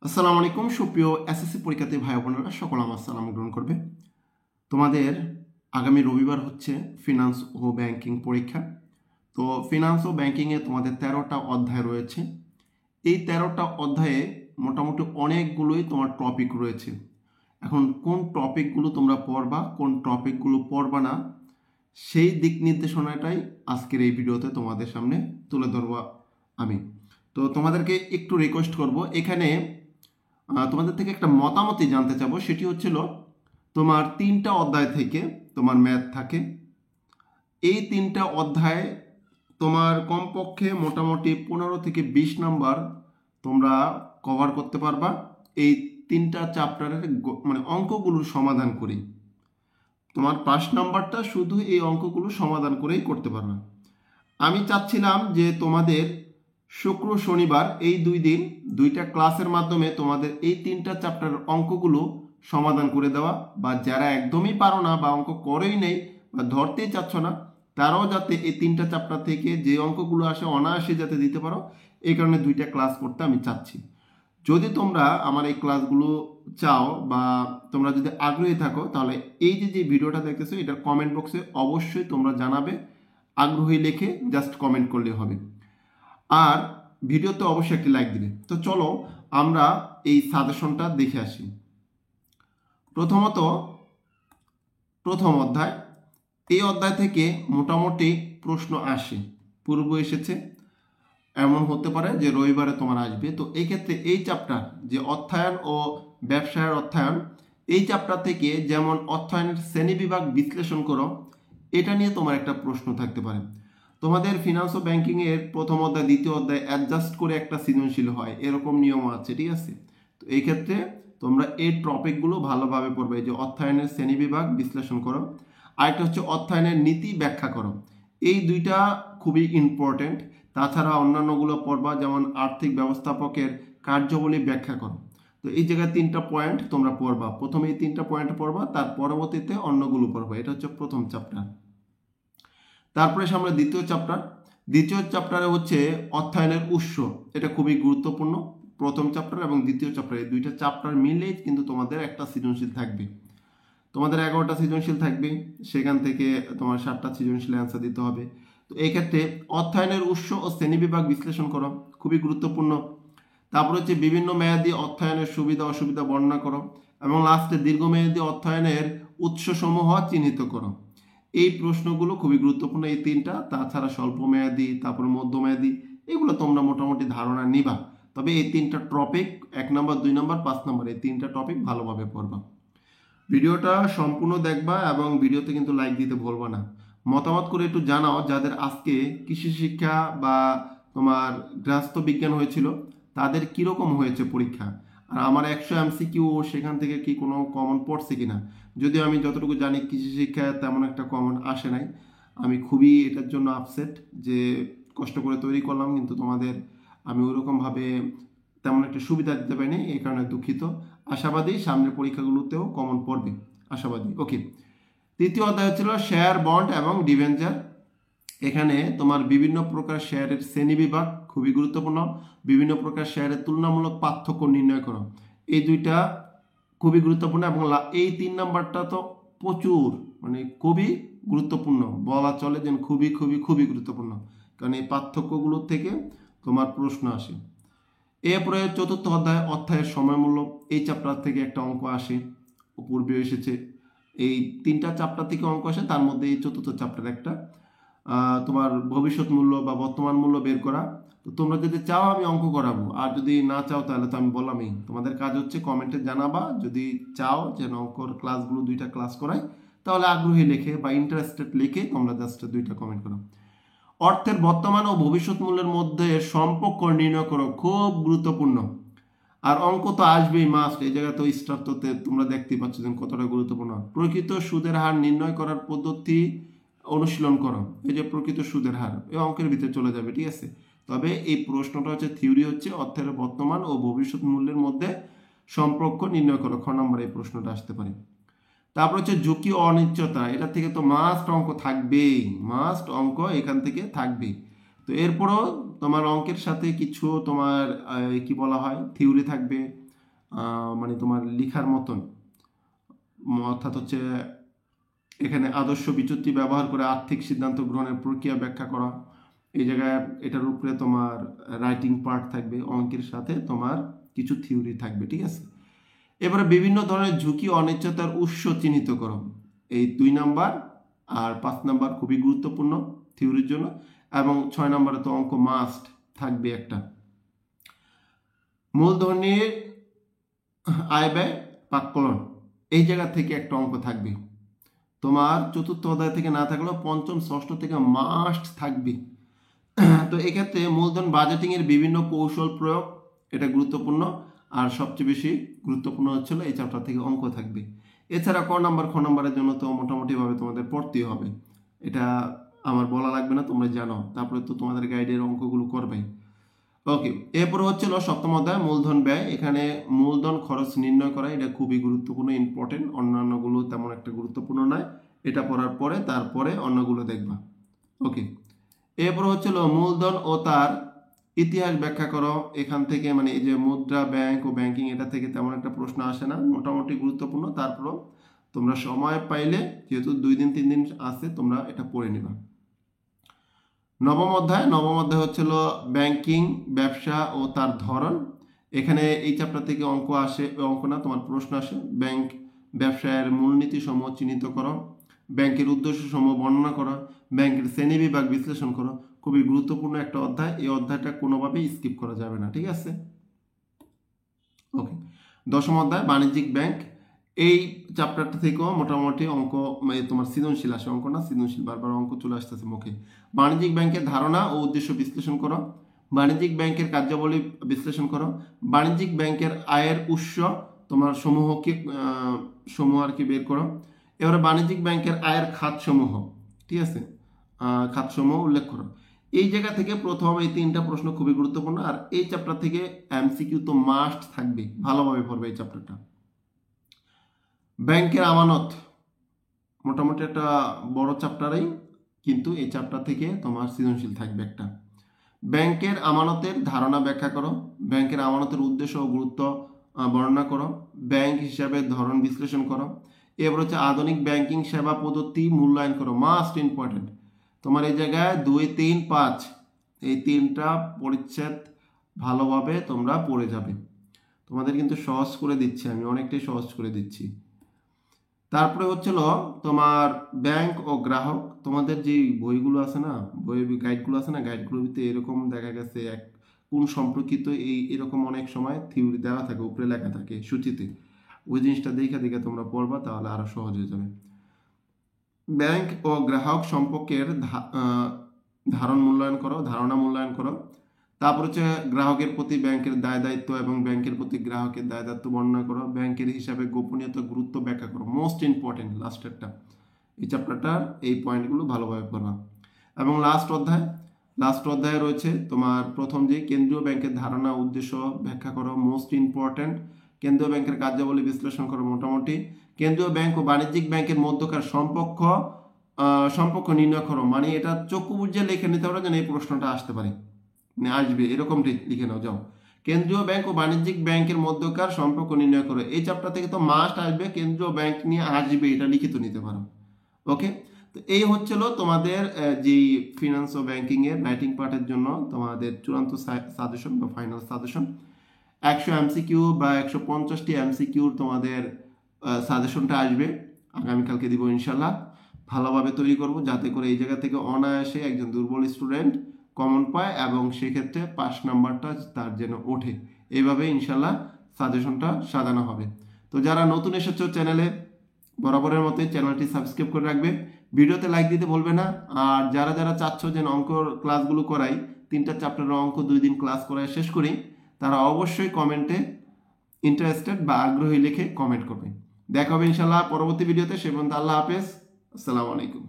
আসসালামু আলাইকুম সুপ্রিয় এসএসসি পরীক্ষার্থী ভাই বোনেরা, সকল আমার সালাম গ্রহণ করবে। তোমাদের আগামী রবিবার হচ্ছে ফিনান্স ও ব্যাংকিং পরীক্ষা। তো ফিনান্স ও ব্যাংকিংয়ে তোমাদের 13টা অধ্যায় রয়েছে। এই 13টা অধ্যায়ে মোটামুটি অনেকগুলোই তোমার টপিক রয়েছে। এখন কোন টপিকগুলো তোমরা পড়বা, কোন টপিকগুলো পড়বা না, সেই দিক নির্দেশনাটাই আজকের এই ভিডিওতে তোমাদের সামনে তুলে ধরবো আমি। তো তোমাদেরকে একটু রিকোয়েস্ট করব, এখানে তোমাদের থেকে একটা মতামতই জানতে চাবো। সেটি হচ্ছিল তোমার 3টা অধ্যায় থেকে তোমার ম্যাথ থাকে। এই 3টা অধ্যায় তোমার কমপক্ষে মোটামুটি 15 থেকে 20 নাম্বার তোমরা কভার করতে পারবা এই 3টা চ্যাপ্টারের মানে অঙ্কগুলোর সমাধান করেই। তোমার 5 নাম্বারটা শুধু এই অঙ্কগুলো সমাধান করেই করতে পারবা। আমি চাচ্ছিলাম যে তোমাদের শুক্র শনিবার এই 2 দিন 2টা ক্লাসের মাধ্যমে তোমাদের এই 3টা চ্যাপ্টারের অঙ্কগুলো সমাধান করে দেওয়া, বা যারা একদমই পারো না বা অঙ্ক করেই নেই বা ধরতেই চাচ্ছ না, তারাও যাতে এই 3টা চ্যাপ্টার থেকে যে অঙ্কগুলো আসে অনায়াসে যাতে দিতে পারো, এই কারণে 2টা ক্লাস করতে আমি চাচ্ছি। যদি তোমরা আমার এই ক্লাসগুলো চাও বা তোমরা যদি আগ্রহী থাকো, তাহলে এই যে ভিডিওটা দেখতেছো এটার কমেন্ট বক্সে অবশ্যই তোমরা জানাবে, আগ্রহী লিখে জাস্ট কমেন্ট করলে হবে। আর ভিডিওতে অবশ্যই একটি লাইক দিবে। তো চলো আমরা এই সাজেশনটা দেখে আসি। প্রথমত প্রথম অধ্যায়, এই অধ্যায় থেকে মোটামুটি প্রশ্ন আসে, পূর্ব এসেছে, এমন হতে পারে যে রবিবারে তোমার আসবে। তো এই ক্ষেত্রে এই চ্যাপ্টার যে অর্থায়ন ও ব্যবসায়ের অর্থায়ন, এই চ্যাপ্টার থেকে যেমন অর্থায়নের শ্রেণীবিভাগ বিশ্লেষণ করো, এটা নিয়ে তোমার একটা প্রশ্ন থাকতে পারে। তোমাদের ফিনান্স ও ব্যাংকিংয়ের প্রথম অধ্যায় দ্বিতীয় অধ্যায় অ্যাডজাস্ট করে একটা সৃজনশীল হয়, এরকম নিয়ম আছে, ঠিক আছে? তো এই ক্ষেত্রে তোমরা এই টপিকগুলো ভালোভাবে পড়বে, যে অর্থায়নের শ্রেণীবিভাগ বিশ্লেষণ করো, আরেকটা হচ্ছে অর্থায়নের নীতি ব্যাখ্যা করো। এই দুইটা খুবই ইম্পর্টেন্ট। তাছাড়া অন্যান্যগুলো পড়বা, যেমন আর্থিক ব্যবস্থাপকের কার্যাবলী ব্যাখ্যা করো। তো এই জায়গায় 3টা পয়েন্ট তোমরা পড়বা, প্রথমে এই 3টা পয়েন্ট পড়বা, তার পরবর্তীতে অন্যগুলো পড়বা। এটা হচ্ছে প্রথম চ্যাপ্টার। তারপরে আমরা দ্বিতীয় চ্যাপ্টারে হচ্ছে অর্থায়নের উৎস। এটা খুবই গুরুত্বপূর্ণ। প্রথম চ্যাপ্টার এবং দ্বিতীয় চ্যাপ্টার, এই 2টা চ্যাপ্টার মিলেই কিন্তু তোমাদের একটা সৃজনশীল থাকবে। তোমাদের 11টা সৃজনশীল থাকবে, সেখান থেকে তোমার 7টা সৃজনশীল অ্যান্সার দিতে হবে। তো এই ক্ষেত্রে অর্থায়নের উৎস ও শ্রেণীবিভাগ বিশ্লেষণ করো, খুবই গুরুত্বপূর্ণ। তারপর হচ্ছে বিভিন্ন মেয়াদী অর্থায়নের সুবিধা অসুবিধা বর্ণনা করো, এবং লাস্টে দীর্ঘমেয়াদী অর্থায়নের উৎসসমূহ চিহ্নিত করো। এই প্রশ্নগুলো খুবই গুরুত্বপূর্ণ, এই 3টা। তাছাড়া স্বল্প মেয়াদী, তারপর মধ্যমেয়াদী, এগুলো তোমরা মোটামুটি ধারণা নিবা। তবে এই 3টা টপিক 1 নম্বর 2 নম্বর 5 নম্বর, এই 3টা টপিক ভালোভাবে পড়বা। ভিডিওটা সম্পূর্ণ দেখবা এবং ভিডিওতে কিন্তু লাইক দিতে ভুলবা না। মতামত করে একটু জানাও যাদের আজকে কৃষি শিক্ষা বা তোমার গৃহস্থ বিজ্ঞান হয়েছিল, তাদের কীরকম হয়েছে পরীক্ষা। আর আমার 100 MCQ সেখান থেকে কি কোনো কমন পড়ছে কিনা। যদিও আমি যতটুকু জানি কৃষি শিক্ষায় তেমন একটা কমন আসে নাই। আমি খুবই এটার জন্য আপসেট যে কষ্ট করে তৈরি করলাম, কিন্তু তোমাদের আমি ওইরকমভাবে তেমন একটা সুবিধা দিতে পারিনি, এই কারণে দুঃখিত। আশাবাদী সামনের পরীক্ষাগুলোতেও কমন পড়বে, আশাবাদী। ওকে, তৃতীয় অধ্যায় ছিল শেয়ার, বন্ড এবং ডিবেঞ্চার। এখানে তোমার বিভিন্ন প্রকার শেয়ারের শ্রেণীবিভাগ খুবই গুরুত্বপূর্ণ। বিভিন্ন প্রকার শেয়ারের তুলনামূলক পার্থক্য নির্ণয় করো, এই 2টা খুবই গুরুত্বপূর্ণ। এবং এই 3 নাম্বারটা তো প্রচুর, মানে খুবই গুরুত্বপূর্ণ, বলা চলে যে খুবই খুবই খুবই গুরুত্বপূর্ণ, কারণ এই পার্থক্যগুলোর থেকে তোমার প্রশ্ন আসে। এরপরে চতুর্থ অধ্যায় অর্থায়নের সময়মূল্য, এই চ্যাপ্টার থেকে একটা অঙ্ক আসে, পূর্বে এসেছে। এই 3টা চ্যাপ্টার থেকে অঙ্ক আসে, তার মধ্যে এই চতুর্থ চ্যাপ্টার একটা তোমার ভবিষ্যৎ মূল্য বা বর্তমান মূল্য বের করা। তো তোমরা যদি চাও আমি অঙ্ক করাবো, আর যদি না চাও তাহলে তো আমি বললামই, তোমাদের কাজ হচ্ছে কমেন্টে জানাবা। যদি চাও যে অঙ্কর ক্লাসগুলো 2টা ক্লাস করাই, তাহলে আগ্রহী লিখে বা ইন্টারেস্টেড লিখে তোমরা জাস্ট 2টা কমেন্ট করো। অর্থের বর্তমান ও ভবিষ্যৎ মূল্যের মধ্যে সম্পর্ক নির্ণয় করো, খুব গুরুত্বপূর্ণ। আর অঙ্ক তো আসবেই মাস্ট, এই জায়গায় তো স্টার তো তোমরা দেখতেই পাচ্ছ যে কতটা গুরুত্বপূর্ণ। প্রকৃত সুদের হার নির্ণয় করার পদ্ধতি অনুশীলন করো, এই যে প্রকৃত সুদের হার, এই অঙ্কের ভিতরে চলে যাবে, ঠিক আছে? তবে এই প্রশ্নটা হচ্ছে থিওরি, হচ্ছে অর্থের বর্তমান ও ভবিষ্যৎ মূল্যের মধ্যে সম্পর্ক নির্ণয় করো, খ নম্বরে এই প্রশ্নটা আসতে পারে। তারপর হচ্ছে ঝুঁকি ও অনিশ্চয়তা, এটা থেকে তো মাস্ট অঙ্ক থাকবেই, মাস্ট অঙ্ক এখান থেকে থাকবেই। তো এরপরও তোমার অঙ্কের সাথে কিছু তোমার কি বলা হয় থিওরি থাকবে, মানে তোমার লেখার মতন, অর্থাৎ হচ্ছে এখানে আদর্শ বিচ্যুতি ব্যবহার করে আর্থিক সিদ্ধান্ত গ্রহণের প্রক্রিয়া ব্যাখ্যা করা। এই জায়গায় এটার উপরে তোমার রাইটিং পার্ট থাকবে, অঙ্কের সাথে তোমার কিছু থিওরি থাকবে, ঠিক আছে। এবারে বিভিন্ন ধরনের ঝুঁকি অনিশ্চয়তার উৎস চিহ্নিত করো। এই 2 নাম্বার আর 5 নাম্বার খুবই গুরুত্বপূর্ণ থিওরির জন্য, এবং 6 নাম্বারে তো অঙ্ক মাস্ট থাকবে একটা। মূলধনের আয় ব্যয় প্রাক্কলন, এই জায়গা থেকে একটা অঙ্ক থাকবে তোমার, চতুর্থ অধ্যায় থেকে না থাকলেও পঞ্চম ষষ্ঠ থেকে মাস্ট থাকবে। তো এক্ষেত্রে মূলধন বাজেটিং এর বিভিন্ন কৌশল প্রয়োগ, এটা গুরুত্বপূর্ণ। আর সবচেয়ে বেশি গুরুত্বপূর্ণ হচ্ছিল এই চ্যাপ্টার থেকে অঙ্ক থাকবে। এছাড়া ক নাম্বারের জন্য তো মোটামুটিভাবে তোমাদের পড়তেই হবে, এটা আমার বলা লাগবে না, তোমরা জানো। তারপরে তো তোমাদের গাইডের অঙ্কগুলো করবে। ওকে, এরপর হচ্ছিল সপ্তম অধ্যায় মূলধন ব্যয়। এখানে মূলধন খরচ নির্ণয় করা, এটা খুবই গুরুত্বপূর্ণ, ইম্পর্টেন্ট। অন্যান্যগুলো তেমন একটা গুরুত্বপূর্ণ নয়, এটা পড়ার পরে তারপরে অন্যগুলো দেখবা। ওকে, এরপর হচ্ছিল মূলধন ও তার ইতিহাস ব্যাখ্যা করো। এখান থেকে মানে এই যে মুদ্রা, ব্যাংক ও ব্যাংকিং, এটা থেকে তেমন একটা প্রশ্ন আসে না, মোটামুটি গুরুত্বপূর্ণ। তারপরও তোমরা সময় পাইলে, যেহেতু 2 দিন 3 দিন আছে, তোমরা এটা পড়ে নিবা। নবম অধ্যায় হচ্ছিল ব্যাংকিং, ব্যবসা ও তার ধরন। এখানে এই চ্যাপ্টার থেকে অঙ্ক আসে, অঙ্ক না তোমার প্রশ্ন আসে। ব্যাংক ব্যবসায়ের মূলনীতি সমূহ চিহ্নিত করো, ব্যাংকের উদ্দেশ্য সমূহ বর্ণনা করো, ব্যাংকের শ্রেণীবিভাগ বিশ্লেষণ করো। খুবই গুরুত্বপূর্ণ একটা অধ্যায়, এই অধ্যায়টা কোনোভাবেই স্কিপ করা যাবে না, ঠিক আছে। ওকে, দশম অধ্যায় বাণিজ্যিক ব্যাংক। এই চ্যাপ্টারটা থেকেও মোটামুটি অঙ্ক, তোমার সৃজনশীল আসে, অঙ্ক না সৃজনশীল, বারবার অঙ্ক চলে আসতেছে মুখে। বাণিজ্যিক ব্যাংকের ধারণা ও উদ্দেশ্য বিশ্লেষণ করো, বাণিজ্যিক ব্যাংকের কার্যাবলী বিশ্লেষণ করো, বাণিজ্যিক ব্যাংকের আয়ের উৎস তোমার সমূহ আর কি বের করো। এবারে বাণিজ্যিক ব্যাংকের আয়ের খাতসমূহ, ঠিক আছে, খাতসমূহ উল্লেখ করো। এই জায়গা থেকে প্রথম এই 3টা প্রশ্ন খুবই গুরুত্বপূর্ণ। আর এই চ্যাপ্টার থেকে এমসিকিউ তো মাস্ট থাকবে, ভালোভাবে পড়বে এই চ্যাপ্টারটা। ব্যাংকের আমানত মোটামুটি একটা বড় চ্যাপ্টারই, কিন্তু এই চ্যাপ্টার থেকে তোমার সৃজনশীল থাকবে একটা। ব্যাংকের আমানতের ধারণা ব্যাখ্যা করো, ব্যাংকের আমানতের উদ্দেশ্য ও গুরুত্ব বর্ণনা করো, ব্যাংক হিসাবে ধরন বিশ্লেষণ করো। এবার হচ্ছে আধুনিক ব্যাংকিং সেবা পদ্ধতি মূল্যায়ন করো, মাস্ট ইম্পর্টেন্ট। তোমার এই জায়গায় 2, 3, 5 এই 3টা পরিচ্ছেদ ভালোভাবে তোমরা পড়ে যাবে। তোমাদের কিন্তু সহজ করে দিচ্ছি আমি, অনেকটাই সহজ করে দিচ্ছি। তারপরে হচ্ছিল তোমার ব্যাংক ও গ্রাহক। তোমাদের যে বইগুলো আছে না, গাইডগুলো আছে না, গাইডগুলোর ভিতরে এরকম দেখা গেছে কোন সম্পর্কিত এরকম অনেক সময় থিওরি দেওয়া থাকে, উপরে লেখা থাকে সূচিতে। ওই জিনিসটা দেখে তোমরা পড়বা, তাহলে আরো সহজ হয়ে যাবে। ব্যাংক ও গ্রাহক সম্পর্কের ধারণা মূল্যায়ন করো। তারপর হচ্ছে গ্রাহকের প্রতি ব্যাংকের দায় দায়িত্ব এবং ব্যাংকের প্রতি গ্রাহকের দায় দায়িত্ব বর্ণনা করো, ব্যাংকের হিসাবে গোপনীয়তা গুরুত্ব ব্যাখ্যা করো। মোস্ট ইম্পর্টেন্ট লাস্টেরটা, এই চ্যাপ্টারটার এই পয়েন্টগুলো ভালোভাবে পড়বা। এবং লাস্ট অধ্যায়ে রয়েছে তোমার প্রথম যে কেন্দ্রীয় ব্যাংকের ধারণা উদ্দেশ্য ব্যাখ্যা করো, মোস্ট ইম্পর্টেন্ট। কেন্দ্রীয় ব্যাংকের কার্যাবলী বিশ্লেষণ করো। মোটামুটি কেন্দ্রীয় ব্যাংক ও বাণিজ্যিক ব্যাংকের মধ্যকার সম্পর্ক নির্ণয় করো। মানে এটা চক্ষু বুঝে লিখে নিতে পারো, যেন এই প্রশ্নটা আসতে পারে, আসবে এরকম লিখে নাও। যাও, কেন্দ্রীয় ব্যাংক ও বাণিজ্যিক ব্যাংকের মধ্যকার সম্পর্ক নির্ণয় করো। এই চ্যাপ্টার থেকে তো মাস্ট আসবে, কেন্দ্রীয় ব্যাংক নিয়ে আসবে, এটা লিখিত নিতে পারো। ওকে, তো এই হচ্ছিল তোমাদের যে ফিনান্স ও ব্যাংকিং এর রাইটিং পার্টের জন্য তোমাদের চূড়ান্ত সাজেশন বা ফাইনাল সাজেশন। 100 এমসিকিউ বা 150টি এমসিকিউর তোমাদের সাজেশনটা আসবে, আগামীকালকে দিব ইনশাল্লাহ। ভালোভাবে তৈরি করব, যাতে করে এই জায়গা থেকে অনায়াসে একজন দুর্বল স্টুডেন্ট কমন পায় এবং সেক্ষেত্রে 5 নাম্বারটা তার যেন ওঠে। এইভাবে ইনশাল্লাহ সাজেশনটা সাজানো হবে। তো যারা নতুন এসেছো চ্যানেলে, বরাবরের মতোই চ্যানেলটি সাবস্ক্রাইব করে রাখবে, ভিডিওতে লাইক দিতে বলবে না। আর যারা চাচ্ছ যে অঙ্কর ক্লাসগুলো করাই, 3টা চ্যাপ্টারের অঙ্ক 2 দিন ক্লাস করায় শেষ করি, তারা অবশ্যই কমেন্টে ইন্টারেস্টেড বা আগ্রহী লিখে কমেন্ট করবে। দেখা হবে ইনশাল্লাহ পরবর্তী ভিডিওতে। সে পর্যন্ত আল্লাহ হাফেজ, আসসালামু আলাইকুম।